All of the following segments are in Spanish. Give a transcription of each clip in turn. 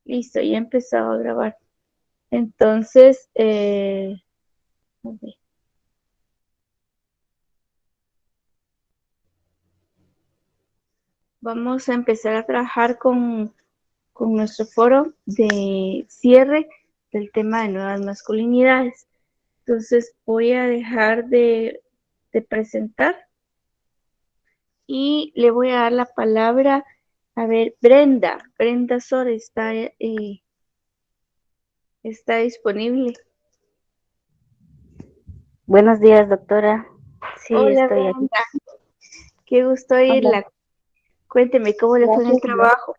Listo, ya he empezado a grabar. Entonces, a ver, vamos a empezar a trabajar con nuestro foro de cierre del tema de nuevas masculinidades. Entonces, voy a dejar de presentar y le voy a dar la palabra, a ver, Brenda Sor está disponible. Buenos días, doctora. Sí, Hola, estoy aquí. Brenda, qué gusto Hola, oírla. Cuénteme cómo le fue en el gracias. trabajo.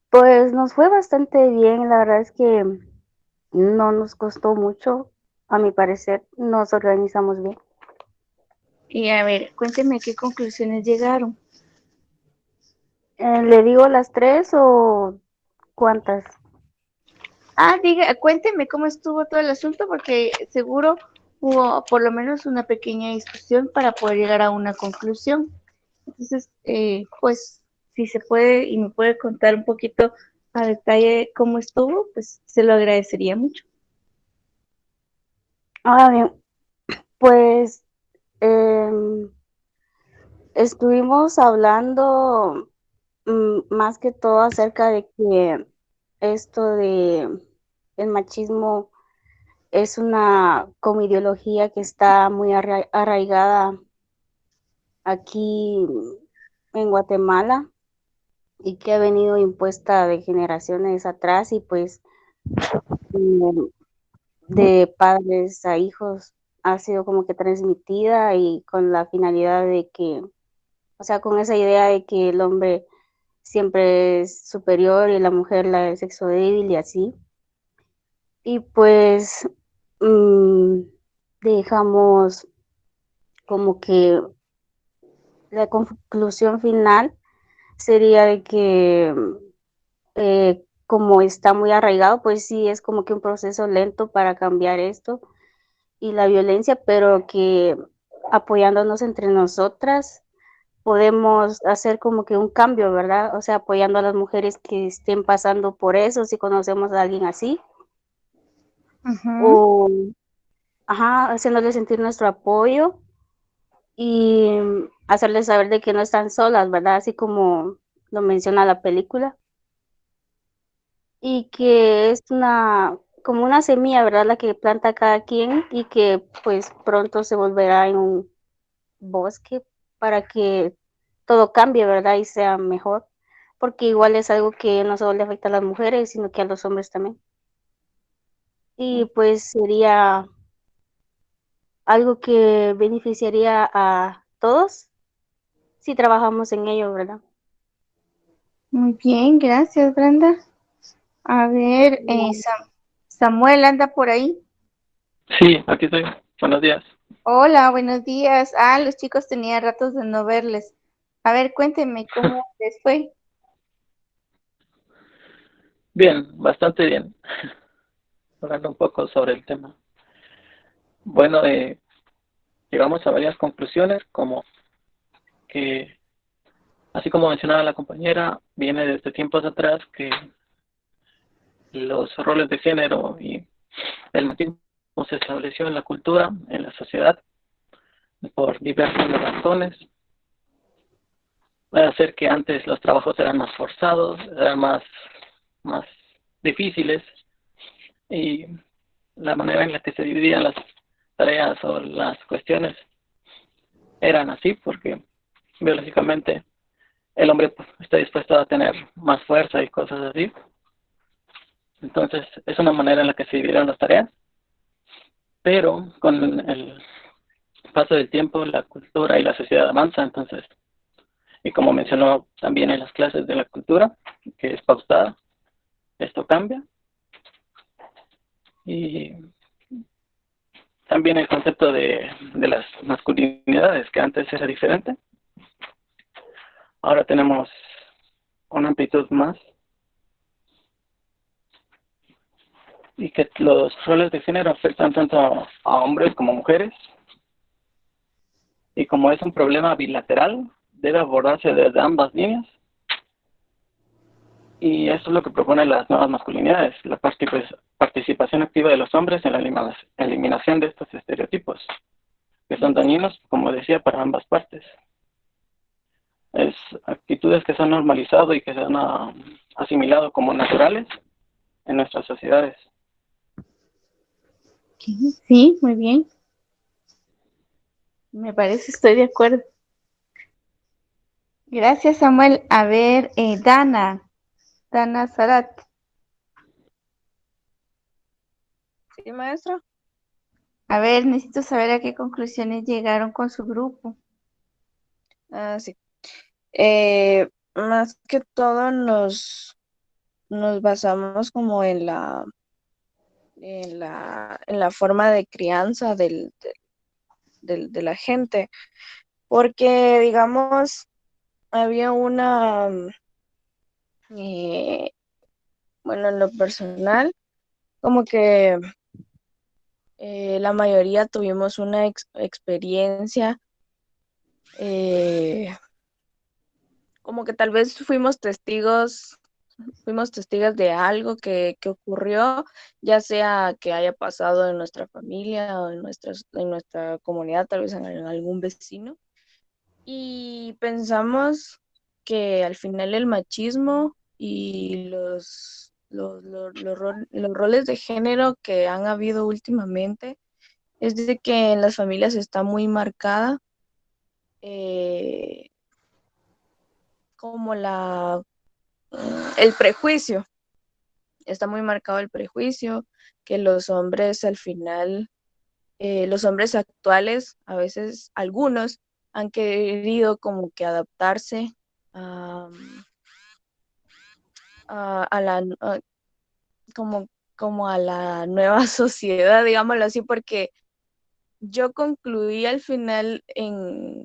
Pues nos fue bastante bien, la verdad es que no nos costó mucho, a mi parecer, nos organizamos bien. Y a ver, cuénteme a qué conclusiones llegaron. ¿Le digo las tres o cuántas? Cuénteme cómo estuvo todo el asunto, porque seguro hubo por lo menos una pequeña discusión para poder llegar a una conclusión. Entonces, pues, si se puede y me puede contar un poquito a detalle cómo estuvo, pues se lo agradecería mucho. Bien, pues em, estuvimos hablando más que todo acerca de que esto de el machismo es una como ideología que está muy arraigada aquí en Guatemala y que ha venido impuesta de generaciones atrás y pues mm, de padres a hijos ha sido como que transmitida y con la finalidad de que, o sea, con esa idea de que el hombre siempre es superior y la mujer la del sexo débil y así. Y pues mm, dejamos como que la conclusión final sería de que como está muy arraigado, pues sí es como que un proceso lento para cambiar esto y la violencia, pero que apoyándonos entre nosotras podemos hacer como que un cambio, ¿verdad? O sea, apoyando a las mujeres que estén pasando por eso, si conocemos a alguien así, Ujú. o haciéndoles sentir nuestro apoyo y hacerles saber de que no están solas, ¿verdad? Así como lo menciona la película. Y que es como una semilla, ¿verdad? La que planta cada quien y que pues pronto se volverá en un bosque para que todo cambie, ¿verdad? Y sea mejor, porque igual es algo que no solo le afecta a las mujeres, sino que a los hombres también. Y pues sería algo que beneficiaría a todos si trabajamos en ello, ¿verdad? Muy bien, gracias, Brenda. A ver, Samuel anda por ahí. Sí, aquí estoy. Buenos días. Hola, buenos días. Los chicos tenía ratos de no verles. A ver, cuéntenme cómo les fue. Bien, bastante bien. Hablando un poco sobre el tema. Bueno, llegamos a varias conclusiones, como que, así como mencionaba la compañera, viene desde tiempos atrás que los roles de género y el machismo se estableció en la cultura, en la sociedad, por diversas razones. Puede hacer que antes los trabajos eran más forzados, eran más difíciles, y la manera en la que se dividían las tareas o las cuestiones eran así, porque biológicamente el hombre está dispuesto a tener más fuerza y cosas así. Entonces es una manera en la que se dividieron las tareas, pero con el paso del tiempo la cultura y la sociedad avanza. Entonces, y como mencionó también en las clases de la cultura, que es pautada, esto cambia. Y también el concepto de las masculinidades, que antes era diferente, ahora tenemos una amplitud más, y que los roles de género afectan tanto a hombres como mujeres, y como es un problema bilateral, debe abordarse desde ambas líneas. Y eso es lo que proponen las nuevas masculinidades, la participación activa de los hombres en la eliminación de estos estereotipos, que son dañinos, como decía, para ambas partes. Es actitudes que se han normalizado y que se han asimilado como naturales en nuestras sociedades. Sí, muy bien. Me parece, estoy de acuerdo. Gracias, Samuel. A ver, Dana Zarat. Sí, maestra. A ver, necesito saber a qué conclusiones llegaron con su grupo. Sí. Más que todo nos basamos como en la forma de crianza de la gente, porque digamos, había bueno, en lo personal, como que la mayoría tuvimos una experiencia, como que tal vez fuimos testigos de algo que ocurrió, ya sea que haya pasado en nuestra familia o en nuestra comunidad, tal vez en algún vecino. Y pensamos que al final el machismo y los roles de género que han habido últimamente es de que en las familias está muy marcada eh, como el prejuicio. Está muy marcado el prejuicio, que los hombres al final, los hombres actuales, a veces algunos, han querido como que adaptarse a, a la, como, como a la nueva sociedad, digámoslo así, porque yo concluí al final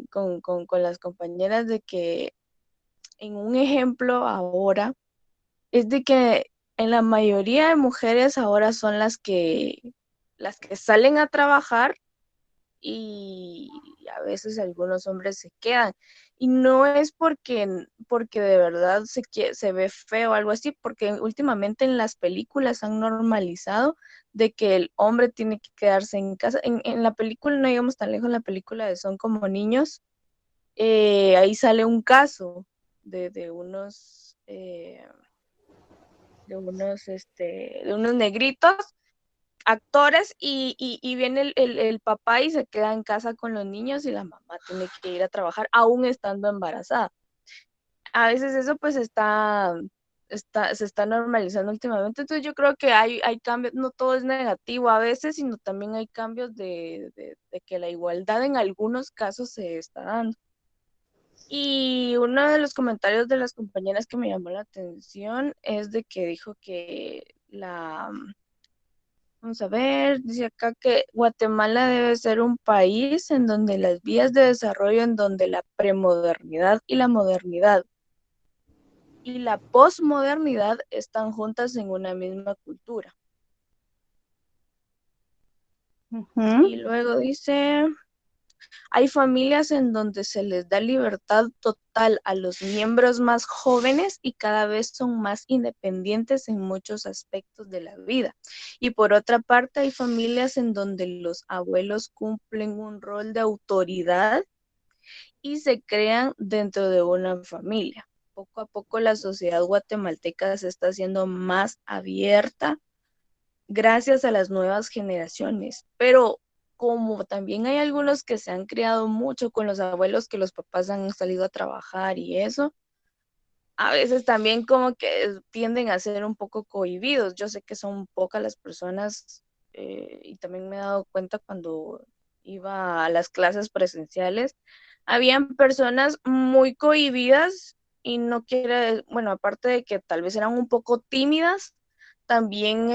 con las compañeras de que en un ejemplo ahora es de que en la mayoría de mujeres ahora son las que salen a trabajar y a veces algunos hombres se quedan. Y no es porque de verdad se ve feo o algo así, porque últimamente en las películas han normalizado de que el hombre tiene que quedarse en casa. En la película, no digamos tan lejos, en la película de Son como niños, ahí sale un caso de unos negritos actores y viene el papá y se queda en casa con los niños y la mamá tiene que ir a trabajar aún estando embarazada. A veces eso pues se está normalizando últimamente, entonces yo creo que hay cambios, no todo es negativo a veces, sino también hay cambios de que la igualdad en algunos casos se está dando. Y uno de los comentarios de las compañeras que me llamó la atención es de que dijo que vamos a ver, dice acá que Guatemala debe ser un país en donde las vías de desarrollo, en donde la premodernidad y la modernidad y la posmodernidad están juntas en una misma cultura. Y luego dice, hay familias en donde se les da libertad total a los miembros más jóvenes y cada vez son más independientes en muchos aspectos de la vida. Y por otra parte, hay familias en donde los abuelos cumplen un rol de autoridad y se crean dentro de una familia. Poco a poco la sociedad guatemalteca se está haciendo más abierta gracias a las nuevas generaciones, pero como también hay algunos que se han criado mucho con los abuelos, que los papás han salido a trabajar y eso, a veces también como que tienden a ser un poco cohibidos. Yo sé que son pocas las personas y también me he dado cuenta cuando iba a las clases presenciales, habían personas muy cohibidas y no quiere, bueno, aparte de que tal vez eran un poco tímidas, también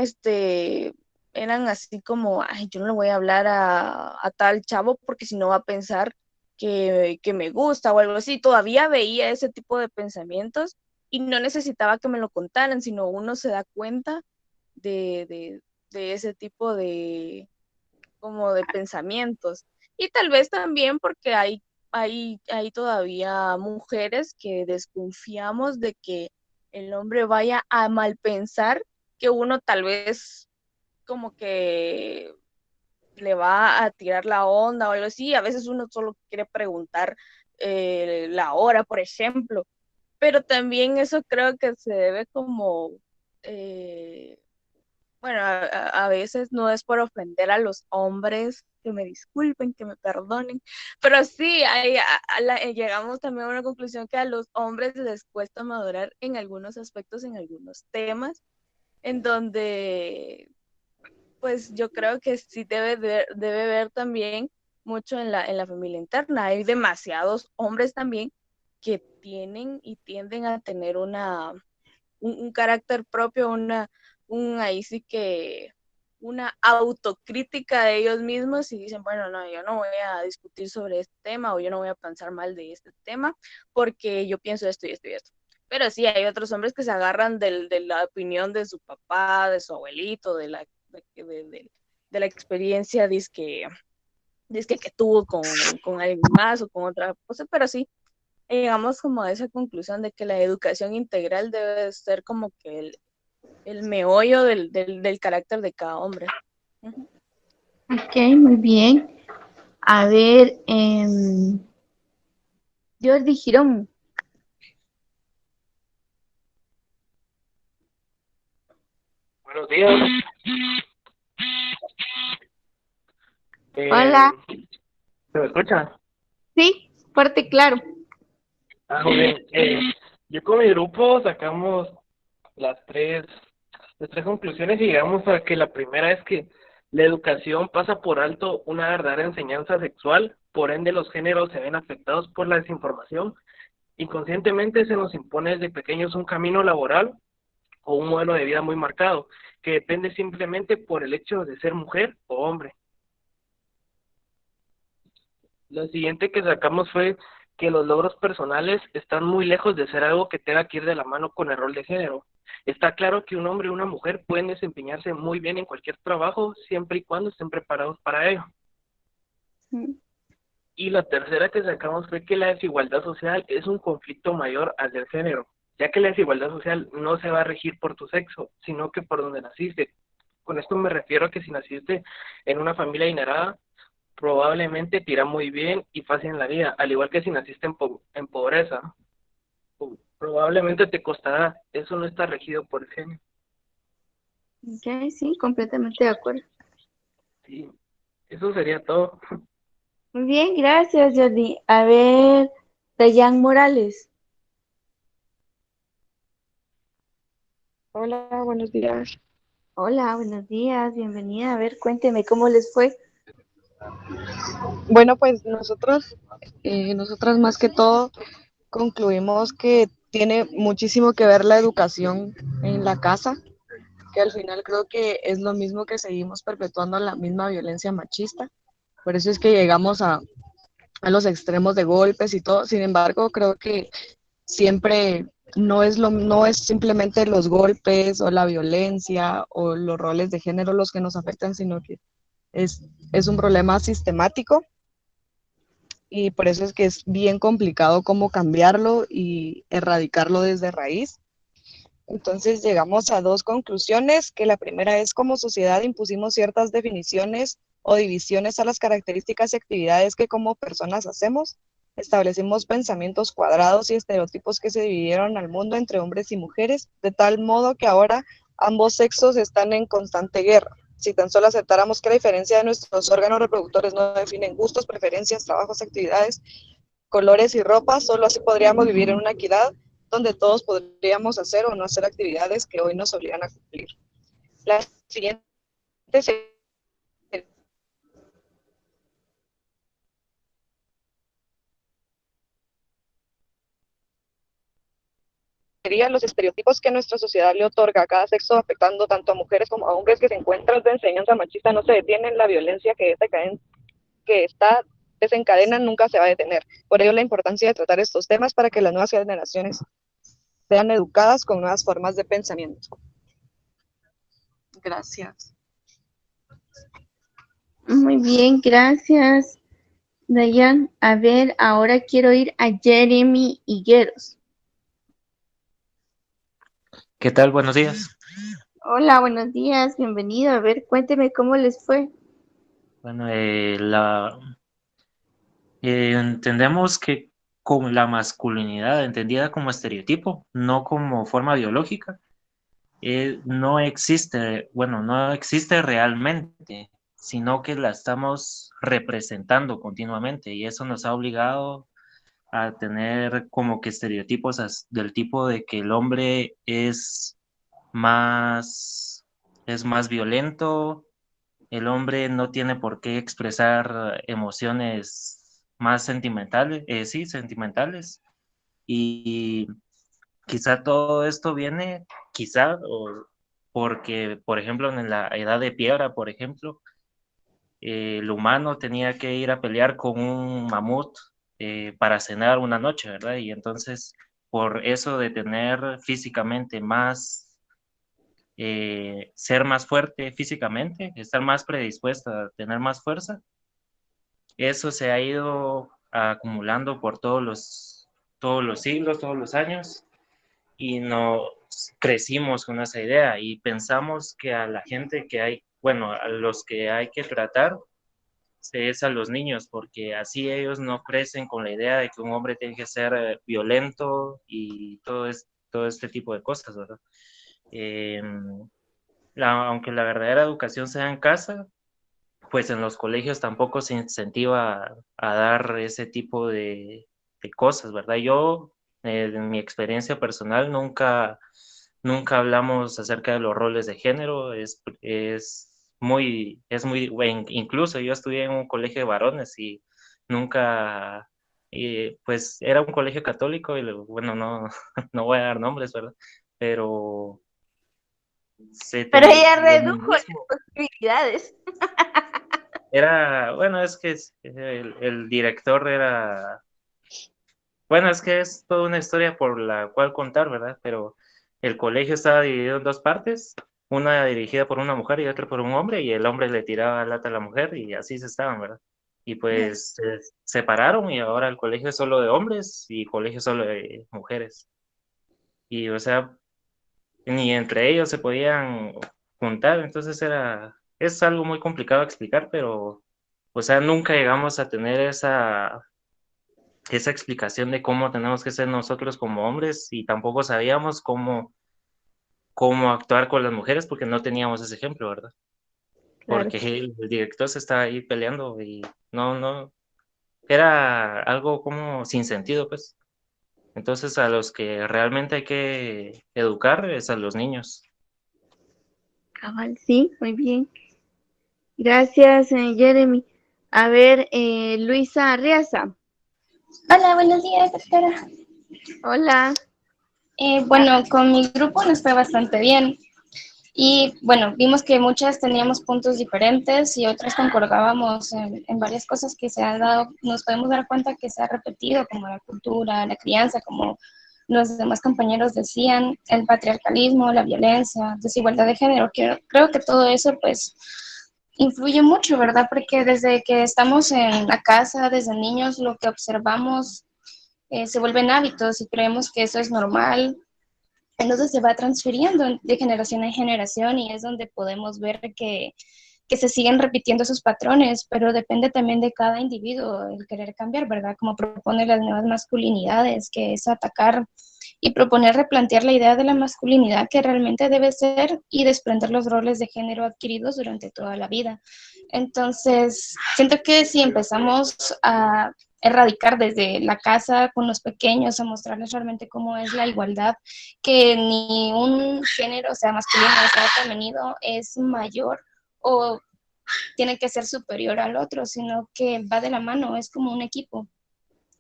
eran así como, ay, yo no le voy a hablar a tal chavo porque si no va a pensar que me gusta o algo así. Todavía veía ese tipo de pensamientos y no necesitaba que me lo contaran, sino uno se da cuenta de ese tipo como de pensamientos. Y tal vez también porque hay todavía mujeres que desconfiamos de que el hombre vaya a mal pensar que uno tal vez como que le va a tirar la onda o algo así. A veces uno solo quiere preguntar la hora, por ejemplo, pero también eso creo que se debe como, bueno, a veces no es por ofender a los hombres, que me disculpen, que me perdonen, pero sí, llegamos también a una conclusión que a los hombres les cuesta madurar en algunos aspectos, en algunos temas, en donde pues yo creo que sí debe ver también mucho en la familia interna. Hay demasiados hombres también que tienen y tienden a tener un carácter propio, ahí sí que una autocrítica de ellos mismos y dicen, bueno, no, yo no voy a discutir sobre este tema o yo no voy a pensar mal de este tema porque yo pienso esto y esto y esto. Pero sí, hay otros hombres que se agarran de la opinión de su papá, de su abuelito, de la experiencia dizque que tuvo con alguien más o con otra cosa, pero sí, llegamos como a esa conclusión de que la educación integral debe ser como que el meollo del carácter de cada hombre. Uh-huh. Ok, muy bien. A ver, Jordi Girón. Buenos días. Hola. ¿Se me escucha? Sí, fuerte y claro. Muy bien. Yo con mi grupo sacamos las tres conclusiones y llegamos a que la primera es que la educación pasa por alto una verdadera enseñanza sexual, por ende los géneros se ven afectados por la desinformación. Inconscientemente se nos impone desde pequeños un camino laboral o un modelo de vida muy marcado, que depende simplemente por el hecho de ser mujer o hombre. Lo siguiente que sacamos fue que los logros personales están muy lejos de ser algo que tenga que ir de la mano con el rol de género. Está claro que un hombre y una mujer pueden desempeñarse muy bien en cualquier trabajo siempre y cuando estén preparados para ello. Y la tercera que sacamos fue que la desigualdad social es un conflicto mayor al del género, ya que la desigualdad social no se va a regir por tu sexo, sino que por donde naciste. Con esto me refiero a que si naciste en una familia adinerada, probablemente te irá muy bien y fácil en la vida, al igual que si naciste en pobreza. Probablemente te costará, eso no está regido por el género. Ok, sí, completamente de acuerdo. Sí, eso sería todo. Muy bien, gracias, Jordi. A ver, Dayan Morales. Hola, buenos días. Hola, buenos días, bienvenida. A ver, cuénteme cómo les fue. Bueno, pues nosotras más que todo concluimos que tiene muchísimo que ver la educación en la casa, que al final creo que es lo mismo que seguimos perpetuando la misma violencia machista. Por eso es que llegamos a los extremos de golpes y todo. Sin embargo, creo que siempre no es simplemente los golpes o la violencia o los roles de género los que nos afectan, sino que es un problema sistemático y por eso es que es bien complicado cómo cambiarlo y erradicarlo desde raíz. Entonces llegamos a dos conclusiones, que la primera es como sociedad impusimos ciertas definiciones o divisiones a las características y actividades que como personas hacemos. Establecimos pensamientos cuadrados y estereotipos que se dividieron al mundo entre hombres y mujeres, de tal modo que ahora ambos sexos están en constante guerra. Si tan solo aceptáramos que la diferencia de nuestros órganos reproductores no definen gustos, preferencias, trabajos, actividades, colores y ropa, solo así podríamos vivir en una equidad donde todos podríamos hacer o no hacer actividades que hoy nos obligan a cumplir. La siguiente serían los estereotipos que nuestra sociedad le otorga a cada sexo, afectando tanto a mujeres como a hombres que se encuentran de enseñanza machista, no se detienen, la violencia que está desencadena nunca se va a detener. Por ello la importancia de tratar estos temas para que las nuevas generaciones sean educadas con nuevas formas de pensamiento. Gracias. Muy bien, gracias, Dayan. A ver, ahora quiero ir a Jeremy Higueros. ¿Qué tal? Buenos días. Hola, buenos días, bienvenido. A ver, cuénteme cómo les fue. Bueno, entendemos que como la masculinidad, entendida como estereotipo, no como forma biológica, no existe, bueno, no existe realmente, sino que la estamos representando continuamente y eso nos ha obligado a tener como que estereotipos del tipo de que el hombre es más violento. El hombre no tiene por qué expresar emociones más sentimentales, sí, sentimentales. Y quizá todo esto viene, quizá, porque, por ejemplo, en la edad de piedra, por ejemplo, el humano tenía que ir a pelear con un mamut para cenar una noche, ¿verdad? Y entonces, por eso de tener físicamente ser más fuerte físicamente, estar más predispuesto a tener más fuerza, eso se ha ido acumulando por todos los siglos, todos los años, y nos crecimos con esa idea y pensamos que a la gente que hay, bueno, a los que hay que tratar es a los niños, porque así ellos no crecen con la idea de que un hombre tiene que ser violento y todo este tipo de cosas, ¿verdad? Eh, Aunque la verdadera educación sea en casa, pues en los colegios tampoco se incentiva a dar ese tipo de cosas, ¿verdad? Yo, en mi experiencia personal, nunca hablamos acerca de los roles de género, bueno, incluso yo estudié en un colegio de varones y nunca, pues era un colegio católico y bueno, no, no voy a dar nombres, ¿verdad? Pero Pero ella lo redujo las mismo. posibilidades. Bueno, es que el director bueno, es que es toda una historia por la cual contar, ¿verdad? Pero el colegio estaba dividido en dos partes, una dirigida por una mujer y otra por un hombre, y el hombre le tiraba lata a la mujer y así se estaban, ¿verdad? Y pues se separaron y ahora el colegio es solo de hombres y colegio solo de mujeres. Y o sea, ni entre ellos se podían juntar, entonces es algo muy complicado de explicar, pero, o sea, nunca llegamos a tener esa explicación de cómo tenemos que ser nosotros como hombres y tampoco sabíamos cómo actuar con las mujeres porque no teníamos ese ejemplo, ¿verdad? Claro Porque el director se estaba ahí peleando y no, era algo como sin sentido, pues. Entonces, a los que realmente hay que educar es a los niños. cabal, sí, muy bien. Gracias, Jeremy. A ver, Luisa Arriaza. Hola, buenos días, doctora. Hola. Bueno, con mi grupo nos fue bastante bien. Y bueno, vimos que muchas teníamos puntos diferentes y otras concordábamos en varias cosas que se han dado. Nos podemos dar cuenta que se ha repetido, como la cultura, la crianza, como los demás compañeros decían, el patriarcalismo, la violencia, desigualdad de género. Creo que todo eso, pues, influye mucho, ¿verdad? Porque desde que estamos en la casa, desde niños, lo que observamos se vuelven hábitos y creemos que eso es normal. Entonces se va transfiriendo de generación en generación y es donde podemos ver que se siguen repitiendo esos patrones, pero depende también de cada individuo el querer cambiar, ¿verdad? Como propone las nuevas masculinidades, que es atacar y proponer replantear la idea de la masculinidad que realmente debe ser y desprender los roles de género adquiridos durante toda la vida. Entonces, siento que si empezamos a erradicar desde la casa con los pequeños, a mostrarles realmente cómo es la igualdad, que ni un género, sea masculino o sea femenino, es mayor o tiene que ser superior al otro, sino que va de la mano, es como un equipo.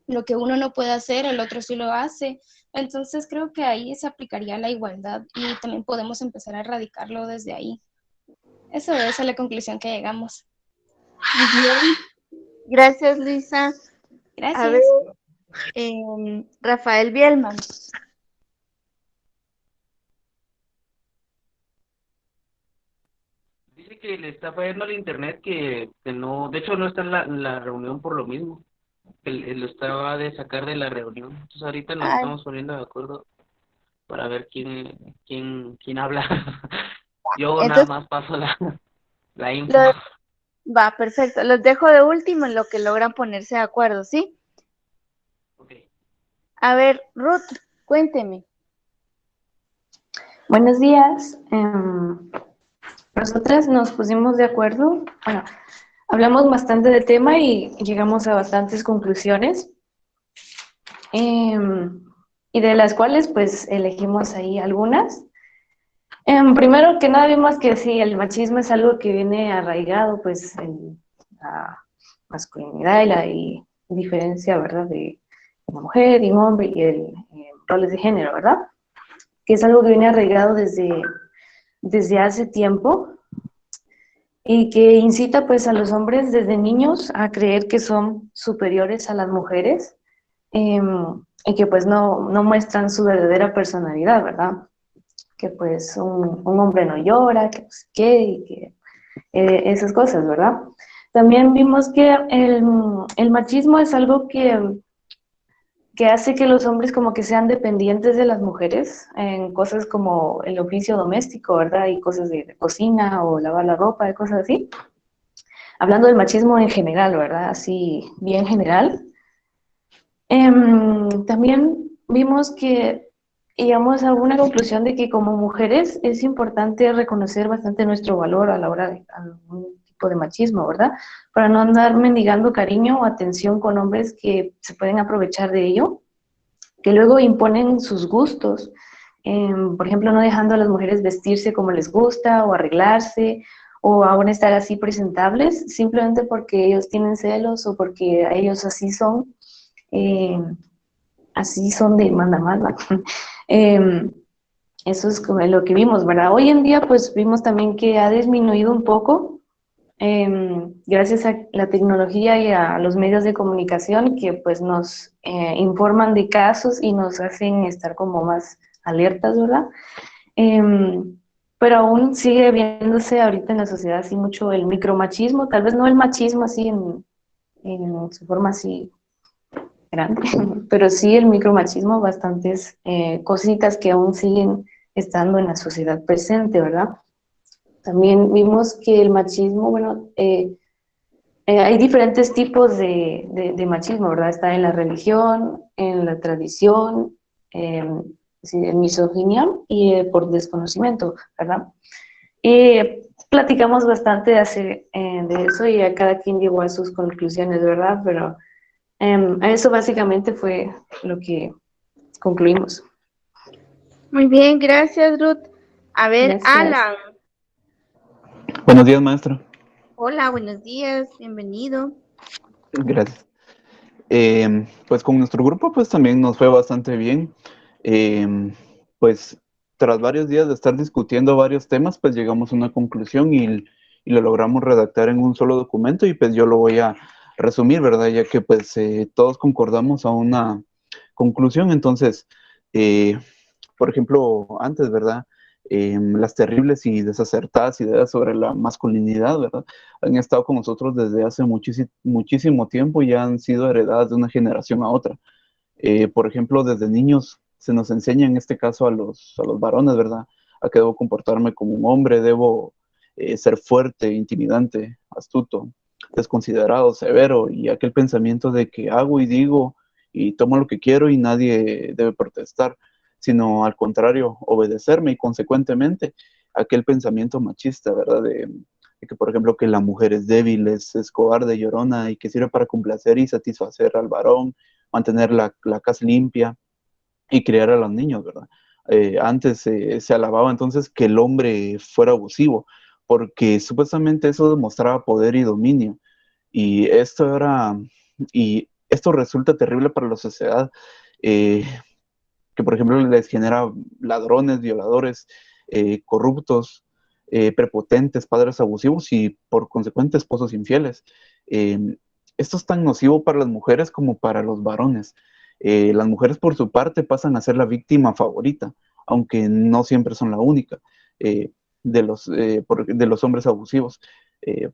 Lo que uno no puede hacer, el otro sí lo hace. Entonces creo que ahí se aplicaría la igualdad y también podemos empezar a erradicarlo desde ahí. Eso es a la conclusión que llegamos. Muy bien. Gracias, Luisa. A ver, Gracias. Rafael Bielman. Dice que le está fallando el internet, que no, de hecho no está en la reunión por lo mismo. Él lo estaba de sacar de la reunión. Entonces ahorita nos Ay, estamos poniendo de acuerdo para ver quién habla. Yo nada Entonces, más paso la info. los- va, perfecto. Los dejo de último en lo que logran ponerse de acuerdo, ¿sí? Ok. A ver, Ruth, cuénteme. Buenos días. Nosotras nos pusimos de acuerdo, bueno, hablamos bastante del tema y llegamos a bastantes conclusiones, y de las cuales pues elegimos ahí algunas. Primero que nada vimos que sí, el machismo es algo que viene arraigado pues en la masculinidad y la diferencia, ¿verdad?, de una mujer y un hombre y el roles de género, ¿verdad? Que es algo que viene arraigado desde hace tiempo y que incita pues a los hombres desde niños a creer que son superiores a las mujeres, eh, y que pues no muestran su verdadera personalidad, ¿verdad? Que pues un hombre no llora, que pues qué, y que esas cosas, ¿verdad? También vimos que el machismo es algo que hace que los hombres como que sean dependientes de las mujeres en cosas como el oficio doméstico, ¿verdad? Y cosas de cocina o lavar la ropa y cosas así. Hablando del machismo en general, ¿verdad? Así bien general. También vimos que llegamos a una conclusión de que como mujeres es importante reconocer bastante nuestro valor a la hora de algún tipo de machismo, ¿verdad? Para no andar mendigando cariño o atención con hombres que se pueden aprovechar de ello, que luego imponen sus gustos, por ejemplo, no dejando a las mujeres vestirse como les gusta o arreglarse o aún estar así presentables, simplemente porque ellos tienen celos o porque ellos eh, así son de manda más. Eso es como lo que vimos, ¿verdad? Hoy en día pues vimos también que ha disminuido un poco, gracias a la tecnología y a los medios de comunicación que pues nos informan de casos y nos hacen estar como más alertas, ¿verdad? Pero aún sigue viéndose ahorita en la sociedad así mucho el micromachismo, tal vez no el machismo así en su forma así grande, pero sí el micromachismo, bastantes cositas que aún siguen estando en la sociedad presente, ¿verdad? También vimos que el machismo, bueno, hay diferentes tipos de machismo, ¿verdad? Está en la religión, en la tradición, eh, sí, en misoginia y por desconocimiento, ¿verdad? Y platicamos bastante de eso y a cada quien llegó a sus conclusiones, ¿verdad? Pero eso básicamente fue lo que concluimos. Muy bien, gracias, Ruth. A ver, Gracias. Alan. Buenos días, maestro. Hola, buenos días, bienvenido. Gracias. Pues con nuestro grupo pues también nos fue bastante bien. Pues tras varios días de estar discutiendo varios temas, pues llegamos a una conclusión y lo logramos redactar en un solo documento y pues yo lo voy a resumir, ¿verdad? Ya que pues todos concordamos a una conclusión. Entonces, por ejemplo, antes, ¿verdad? Las terribles y desacertadas ideas sobre la masculinidad, ¿verdad? Han estado con nosotros desde hace muchísimo tiempo y han sido heredadas de una generación a otra. Por ejemplo, desde niños se nos enseña, en este caso a los varones, ¿verdad? A que debo comportarme como un hombre, debo ser fuerte, intimidante, astuto, desconsiderado, severo, y aquel pensamiento de que hago y digo y tomo lo que quiero y nadie debe protestar, sino al contrario, obedecerme y consecuentemente aquel pensamiento machista, ¿verdad? De que, por ejemplo, que la mujer es débil, es cobarde, llorona y que sirve para complacer y satisfacer al varón, mantener la casa limpia y criar a los niños, ¿verdad? Antes se alababa entonces que el hombre fuera abusivo, porque supuestamente eso demostraba poder y dominio. Y y esto resulta terrible para la sociedad, que por ejemplo les genera ladrones, violadores, corruptos, prepotentes, padres abusivos y por consecuente esposos infieles. Eh, Esto es tan nocivo para las mujeres como para los varones. Las mujeres por su parte pasan a ser la víctima favorita, aunque no siempre son la única, de los hombres abusivos.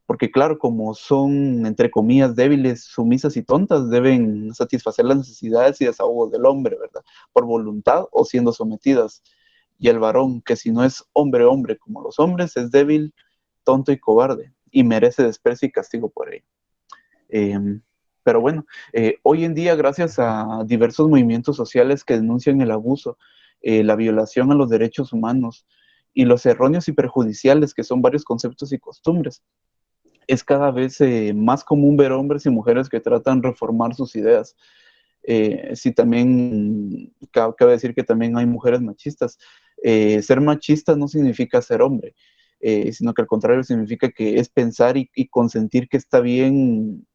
Porque claro, como son, entre comillas, débiles, sumisas y tontas, deben satisfacer las necesidades y desahogos del hombre, ¿verdad? Por voluntad o siendo sometidas. Y el varón, que si no es hombre, hombre como los hombres, es débil, tonto y cobarde, y merece desprecio y castigo por ello. Pero bueno, hoy en día, gracias a diversos movimientos sociales que denuncian el abuso, la violación a los derechos humanos y los erróneos y perjudiciales, que son varios conceptos y costumbres, es cada vez más común ver hombres y mujeres que tratan de reformar sus ideas. Sí, también cabe decir que también hay mujeres machistas. Ser machista no significa ser hombre, sino que al contrario significa que es pensar y consentir que está bien,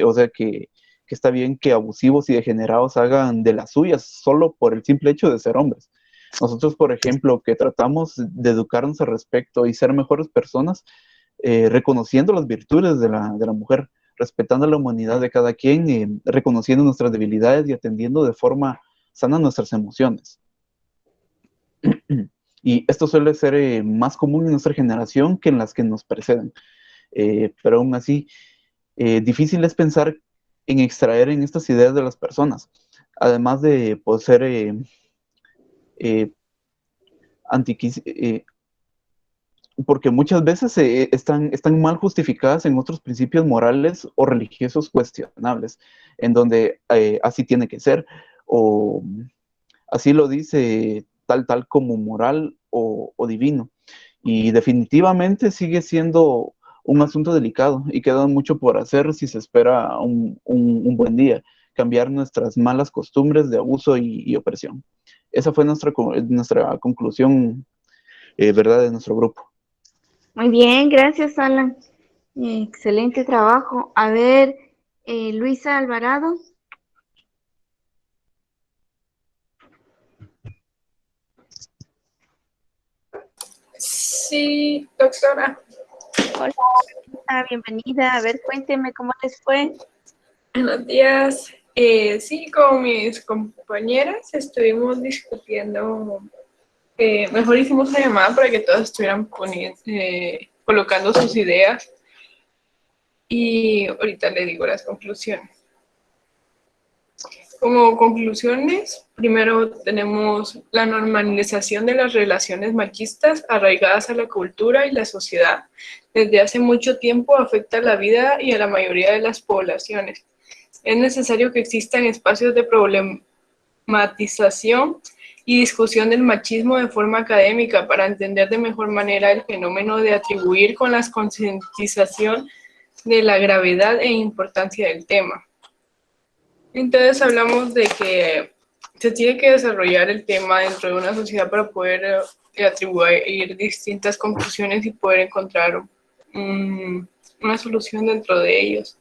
o sea, que está bien que abusivos y degenerados hagan de las suyas solo por el simple hecho de ser hombres. Nosotros, por ejemplo, que tratamos de educarnos al respecto y ser mejores personas, reconociendo las virtudes de la mujer, respetando la humanidad de cada quien, reconociendo nuestras debilidades y atendiendo de forma sana nuestras emociones. Y esto suele ser más común en nuestra generación que en las que nos preceden. Pero aún así, difícil es pensar en extraer en estas ideas de las personas, además de pues, ser porque muchas veces están mal justificadas en otros principios morales o religiosos cuestionables, en donde así tiene que ser, o así lo dice tal como moral o divino. Y definitivamente sigue siendo un asunto delicado y queda mucho por hacer si se espera un buen día, cambiar nuestras malas costumbres de abuso y opresión. Esa fue nuestra conclusión, ¿verdad?, de nuestro grupo. Muy bien, gracias, Alan. Excelente trabajo. A ver, Luisa Alvarado. Sí, doctora. Hola, bienvenida. A ver, cuénteme cómo les fue. Buenos días. Sí, con mis compañeras estuvimos discutiendo. Mejor hicimos una llamada para que todas estuvieran colocando sus ideas. Y ahorita le digo las conclusiones. Como conclusiones, primero tenemos la normalización de las relaciones machistas arraigadas a la cultura y la sociedad. Desde hace mucho tiempo afecta la vida y a la mayoría de las poblaciones. Es necesario que existan espacios de problematización y discusión del machismo de forma académica para entender de mejor manera el fenómeno de atribuir con la concientización de la gravedad e importancia del tema. Entonces hablamos de que se tiene que desarrollar el tema dentro de una sociedad para poder atribuir distintas conclusiones y poder encontrar una solución dentro de ellos.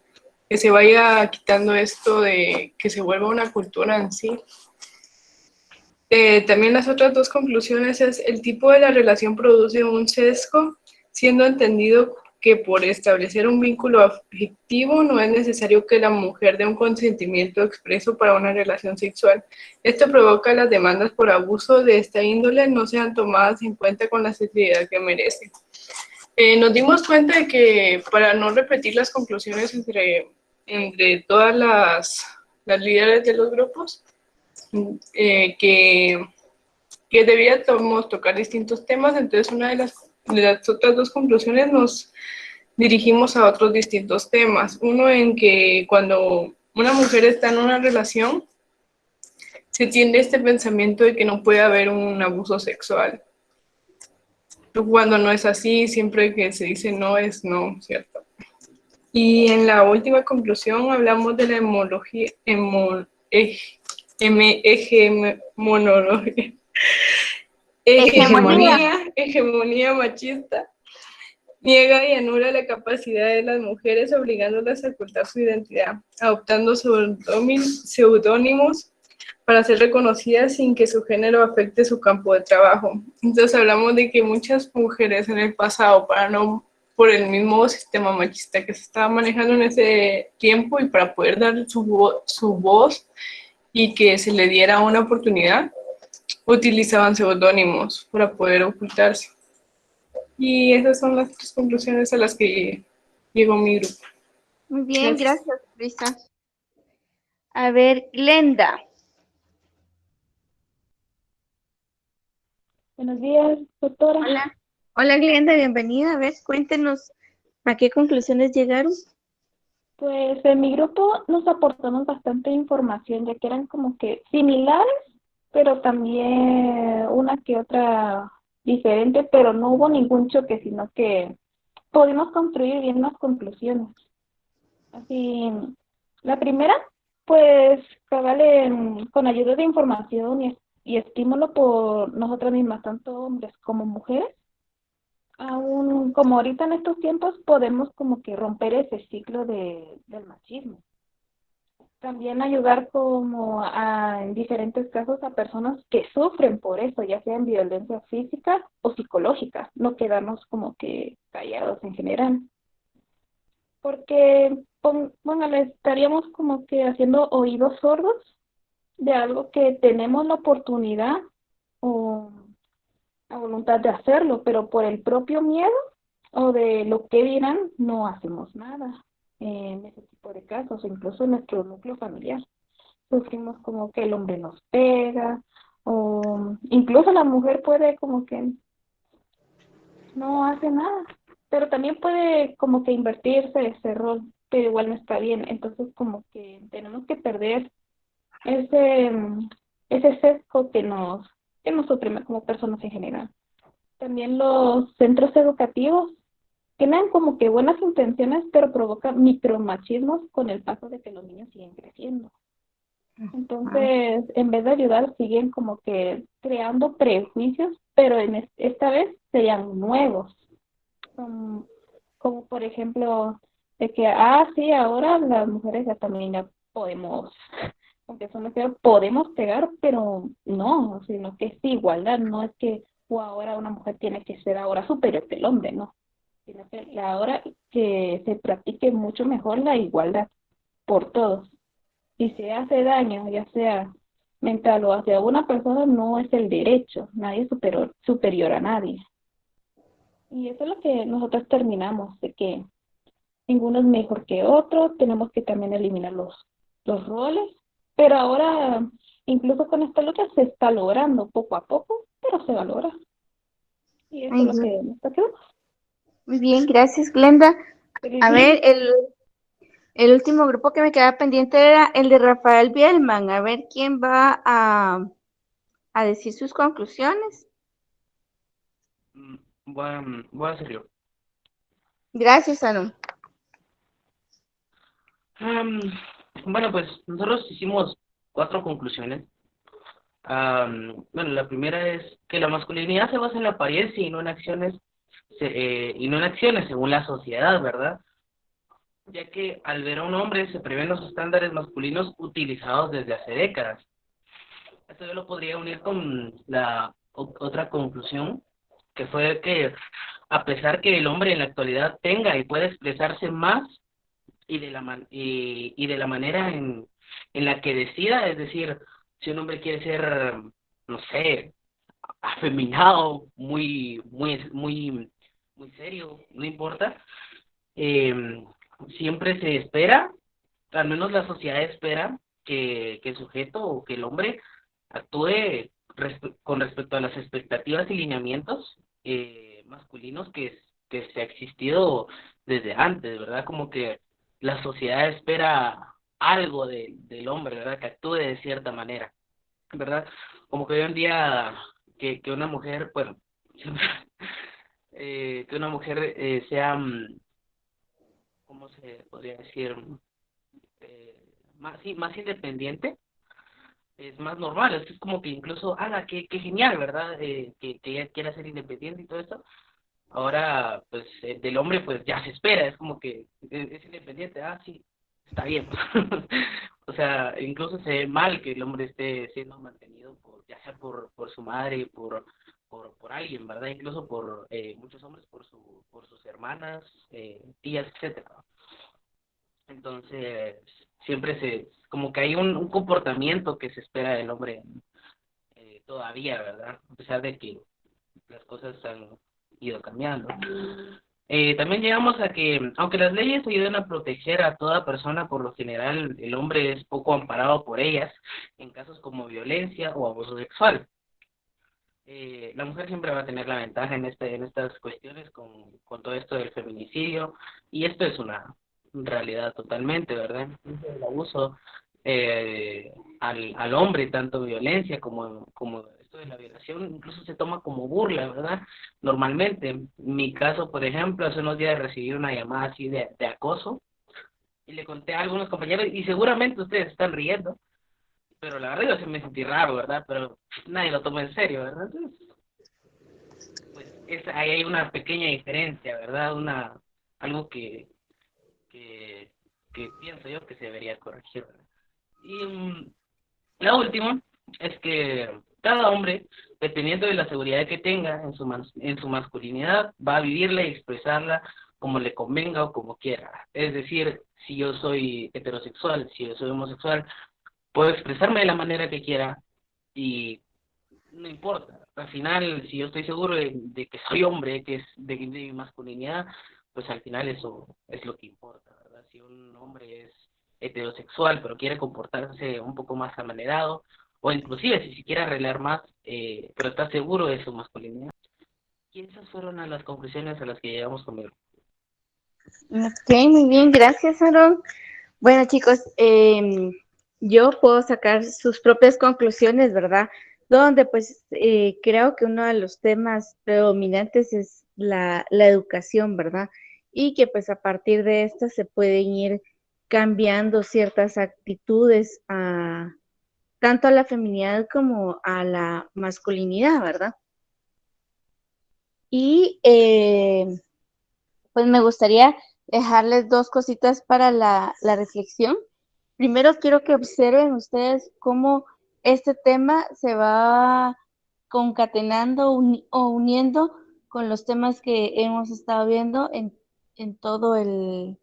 Que se vaya quitando esto de que se vuelva una cultura en sí. También las otras dos conclusiones es el tipo de la relación produce un sesgo, siendo entendido que por establecer un vínculo afectivo no es necesario que la mujer dé un consentimiento expreso para una relación sexual. Esto provoca las demandas por abuso de esta índole no sean tomadas en cuenta con la seriedad que merecen. Nos dimos cuenta de que para no repetir las conclusiones entre todas las líderes de los grupos, que debíamos tocar distintos temas, entonces una de las otras dos conclusiones nos dirigimos a otros distintos temas. Uno en que cuando una mujer está en una relación, se tiende este pensamiento de que no puede haber un abuso sexual. Cuando no es así, siempre que se dice no es no, ¿cierto? Y en la última conclusión hablamos de la hegemonía machista. Niega y anula la capacidad de las mujeres, obligándolas a ocultar su identidad, adoptando seudónimos para ser reconocidas sin que su género afecte su campo de trabajo. Entonces hablamos de que muchas mujeres en el pasado, por el mismo sistema machista que se estaba manejando en ese tiempo y para poder dar su voz y que se le diera una oportunidad, utilizaban seudónimos para poder ocultarse. Y esas son las tres conclusiones a las que llegó mi grupo. Muy bien, gracias, Luisa. A ver, Glenda. Buenos días, doctora. Hola. Hola, Glenda, bienvenida. A ver, cuéntenos a qué conclusiones llegaron. Pues en mi grupo nos aportamos bastante información, ya que eran como que similares, pero también una que otra diferente, pero no hubo ningún choque, sino que pudimos construir bien las conclusiones. Así, la primera, pues, cabal, con ayuda de información y estímulo por nosotras mismas, tanto hombres como mujeres, aún como ahorita en estos tiempos podemos como que romper ese ciclo del machismo. También ayudar como en diferentes casos a personas que sufren por eso, ya sea en violencia física o psicológica, no quedarnos como que callados en general. Porque, bueno, le estaríamos como que haciendo oídos sordos de algo que tenemos la oportunidad o la voluntad de hacerlo, pero por el propio miedo o de lo que dirán, no hacemos nada en ese tipo de casos, incluso en nuestro núcleo familiar. Sufrimos como que el hombre nos pega, o incluso la mujer puede como que no hace nada, pero también puede como que invertirse ese rol, pero igual no está bien. Entonces como que tenemos que perder ese, ese sesgo que nos oprime como personas en general. También los centros educativos tienen como que buenas intenciones, pero provocan micromachismos con el paso de que los niños siguen creciendo. Entonces, en vez de ayudar, siguen como que creando prejuicios, pero esta vez serían nuevos. Como por ejemplo, de que, sí, ahora las mujeres ya también ya podemos, aunque eso no sea, podemos pegar, pero no, sino que es igualdad, no es que ahora una mujer tiene que ser ahora superior que el hombre, no, sino que ahora que se practique mucho mejor la igualdad por todos. Si se hace daño, ya sea mental o hacia una persona, no es el derecho, nadie es superior a nadie. Y eso es lo que nosotros terminamos, de que ninguno es mejor que otro, tenemos que también eliminar los roles, pero ahora, incluso con esta lucha, se está logrando poco a poco, pero se valora. Y eso es lo que nos está quedando. Muy bien, gracias, Glenda. A ver, el último grupo que me quedaba pendiente era el de Rafael Bielman. A ver quién va a decir sus conclusiones. Voy a hacer yo. Gracias, Aaron. Bueno, pues nosotros hicimos 4 conclusiones. Bueno, la primera es que la masculinidad se basa en la apariencia y no en acciones, según la sociedad, ¿verdad? Ya que al ver a un hombre se prevén los estándares masculinos utilizados desde hace décadas. Esto yo lo podría unir con la otra conclusión, que fue que a pesar que el hombre en la actualidad tenga y pueda expresarse más y de la manera en la que decida, es decir, si un hombre quiere ser, no sé, afeminado, muy serio, no importa, siempre se espera, al menos la sociedad espera que el sujeto o que el hombre actúe con respecto a las expectativas y lineamientos masculinos que se ha existido desde antes, ¿verdad? Como que la sociedad espera algo del hombre, ¿verdad? Que actúe de cierta manera, ¿verdad? Como que hoy en día que una mujer, bueno, que una mujer sea, ¿cómo se podría decir? Más independiente, es más normal, es como que incluso, qué genial, ¿verdad? Que ella quiera ser independiente y todo esto. Ahora, pues, del hombre, pues, ya se espera, es como que es independiente, sí, está bien. O sea, incluso se ve mal que el hombre esté siendo mantenido, ya sea por su madre, por alguien, ¿verdad? Incluso por muchos hombres, por sus hermanas, tías, etcétera. Entonces, como que hay un comportamiento que se espera del hombre todavía, ¿verdad? A pesar de que las cosas han ido cambiando. También llegamos a que, aunque las leyes ayuden a proteger a toda persona, por lo general el hombre es poco amparado por ellas en casos como violencia o abuso sexual. La mujer siempre va a tener la ventaja en estas cuestiones con todo esto del feminicidio, y esto es una realidad totalmente, ¿verdad? El abuso al hombre, tanto violencia como esto de la violación, incluso se toma como burla, ¿verdad? Normalmente, en mi caso, por ejemplo, hace unos días recibí una llamada así de acoso, y le conté a algunos compañeros, y seguramente ustedes están riendo, pero la verdad yo sí me sentí raro, ¿verdad? Pero nadie lo toma en serio, ¿verdad? Entonces, ahí hay una pequeña diferencia, ¿verdad? Algo que pienso yo que se debería corregir, ¿verdad? Y la última es que cada hombre, dependiendo de la seguridad que tenga en su masculinidad, va a vivirla y expresarla como le convenga o como quiera. Es decir, si yo soy heterosexual, si yo soy homosexual, puedo expresarme de la manera que quiera y no importa. Al final, si yo estoy seguro de que soy hombre, que es de mi masculinidad, pues al final eso es lo que importa, ¿verdad? Si un hombre es heterosexual, pero quiere comportarse un poco más amanerado, o inclusive si se quiere arreglar más, pero está seguro de su masculinidad. Y esas fueron las conclusiones a las que llegamos conmigo. Ok, muy bien, gracias, Aaron. Bueno, chicos, yo puedo sacar sus propias conclusiones, ¿verdad? Donde pues creo que uno de los temas predominantes es la educación, ¿verdad? Y que pues a partir de esta se pueden ir cambiando ciertas actitudes tanto a la feminidad como a la masculinidad, ¿verdad? Y pues me gustaría dejarles dos cositas para la reflexión. Primero quiero que observen ustedes cómo este tema se va concatenando o uniendo con los temas que hemos estado viendo en todo en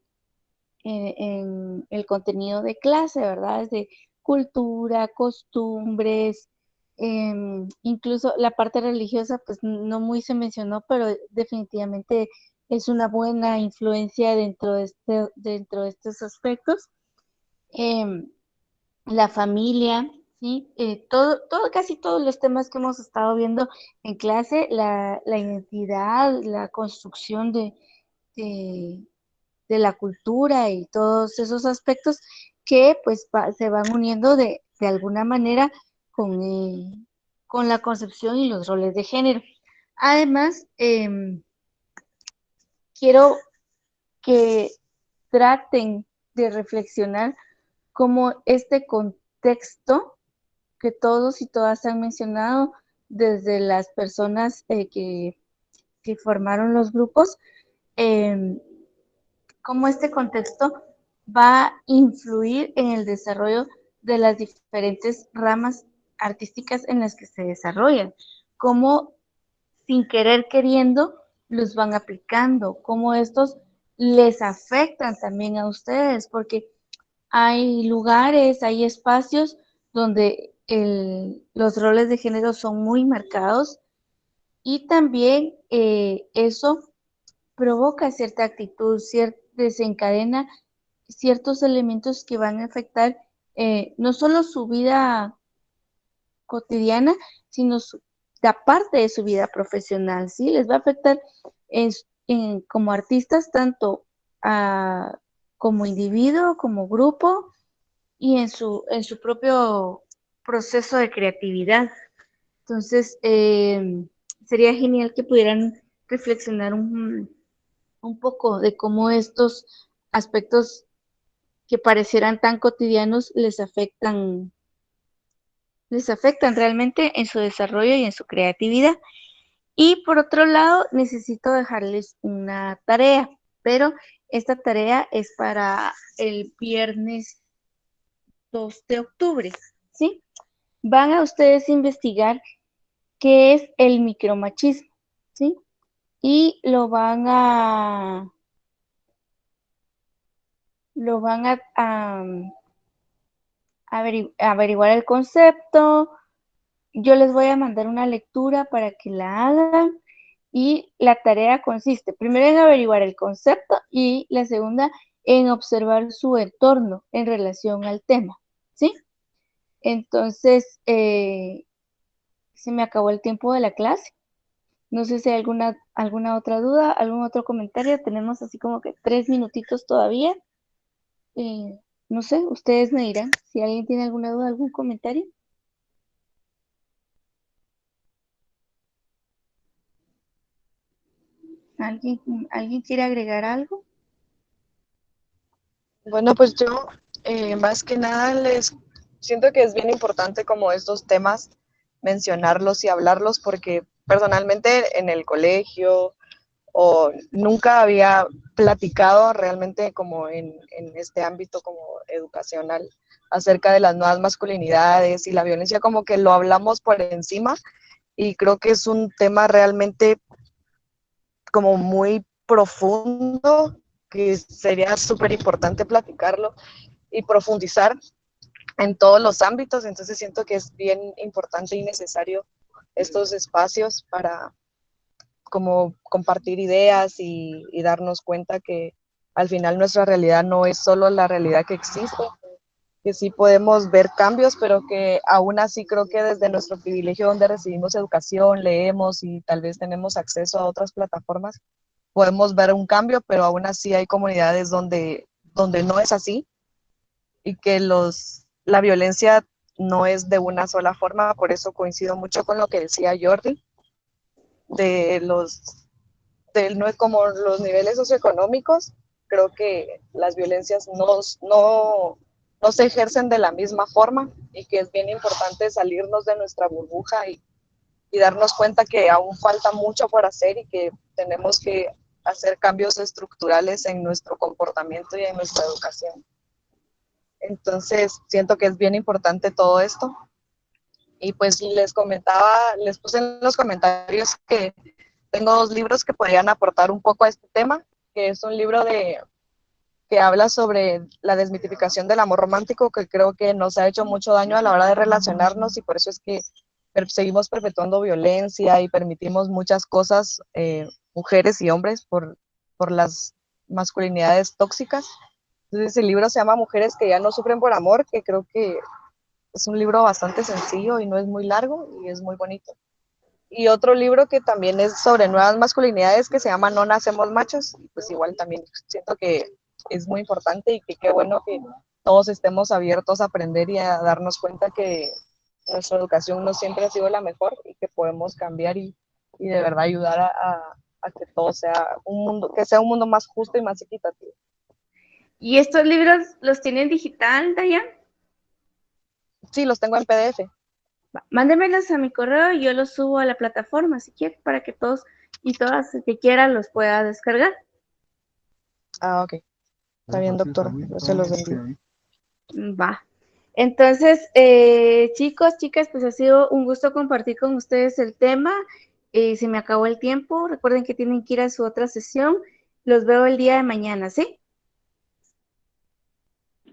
el contenido de clase, ¿verdad? Desde cultura, costumbres, incluso la parte religiosa, pues no muy se mencionó, pero definitivamente es una buena influencia dentro de estos aspectos. La familia, ¿sí? Casi todos los temas que hemos estado viendo en clase, la identidad, la construcción de, de la cultura y todos esos aspectos que pues se van uniendo de alguna manera con la concepción y los roles de género. Además, quiero que traten de reflexionar cómo este contexto que todos y todas han mencionado, desde las personas que formaron los grupos, cómo este contexto va a influir en el desarrollo de las diferentes ramas artísticas en las que se desarrollan, cómo sin querer queriendo los van aplicando, cómo estos les afectan también a ustedes, porque hay lugares, hay espacios donde los roles de género son muy marcados y también eso provoca cierta actitud, desencadena ciertos elementos que van a afectar no solo su vida cotidiana, sino la parte de su vida profesional, ¿sí? Les va a afectar como artistas tanto como individuo, como grupo y en su propio proceso de creatividad. Entonces, sería genial que pudieran reflexionar un poco de cómo estos aspectos que parecieran tan cotidianos les afectan realmente en su desarrollo y en su creatividad. Y por otro lado, necesito dejarles una tarea, pero esta tarea es para el viernes 2 de octubre, ¿sí? Van a ustedes investigar qué es el micromachismo, ¿sí? Y lo van a averiguar el concepto. Yo les voy a mandar una lectura para que la hagan Y la tarea consiste primero en averiguar el concepto y la segunda en observar su entorno en relación al tema, ¿sí? Entonces, se me acabó el tiempo de la clase. No sé si hay alguna otra duda, algún otro comentario. Tenemos así como que 3 minutitos todavía. No sé, ustedes me dirán si alguien tiene alguna duda, algún comentario. ¿Alguien quiere agregar algo? Bueno, pues yo más que nada les siento que es bien importante como estos temas mencionarlos y hablarlos porque personalmente en el colegio o nunca había platicado realmente como en este ámbito como educacional acerca de las nuevas masculinidades y la violencia, como que lo hablamos por encima y creo que es un tema realmente como muy profundo que sería súper importante platicarlo y profundizar en todos los ámbitos, entonces siento que es bien importante y necesario estos espacios para como compartir ideas y darnos cuenta que al final nuestra realidad no es solo la realidad que existe, que sí podemos ver cambios, pero que aún así creo que desde nuestro privilegio donde recibimos educación, leemos y tal vez tenemos acceso a otras plataformas, podemos ver un cambio, pero aún así hay comunidades donde no es así y que la violencia no es de una sola forma, por eso coincido mucho con lo que decía Jordi, de no es como los niveles socioeconómicos, creo que las violencias no se ejercen de la misma forma y que es bien importante salirnos de nuestra burbuja y darnos cuenta que aún falta mucho por hacer y que tenemos que hacer cambios estructurales en nuestro comportamiento y en nuestra educación. Entonces, siento que es bien importante todo esto. Y pues les puse en los comentarios que tengo 2 libros que podrían aportar un poco a este tema, que es un libro que habla sobre la desmitificación del amor romántico, que creo que nos ha hecho mucho daño a la hora de relacionarnos y por eso es que seguimos perpetuando violencia y permitimos muchas cosas, mujeres y hombres, por las masculinidades tóxicas. Entonces el libro se llama Mujeres que ya no sufren por amor, que creo que es un libro bastante sencillo y no es muy largo y es muy bonito. Y otro libro que también es sobre nuevas masculinidades que se llama No nacemos machos, pues igual también siento que es muy importante y que qué bueno que todos estemos abiertos a aprender y a darnos cuenta que nuestra educación no siempre ha sido la mejor y que podemos cambiar y de verdad ayudar a que todo sea que sea un mundo más justo y más equitativo. ¿Y estos libros los tienen digital, Dayan? Sí, los tengo en PDF. Mándemelos a mi correo y yo los subo a la plataforma, si quiere, para que todos y todas que quieran los pueda descargar. Ah, ok. Está bien, doctora. Yo se los envío. Va. Entonces, chicos, chicas, pues ha sido un gusto compartir con ustedes el tema. Se me acabó el tiempo. Recuerden que tienen que ir a su otra sesión. Los veo el día de mañana, ¿sí?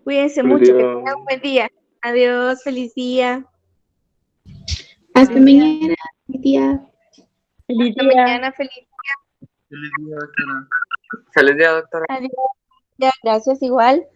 Cuídense mucho, que tengan un buen día. Adiós, feliz día. Hasta mañana, feliz día. Hasta mañana, feliz día. Feliz día, doctora. Feliz día, doctora. Adiós. Ya, gracias, igual.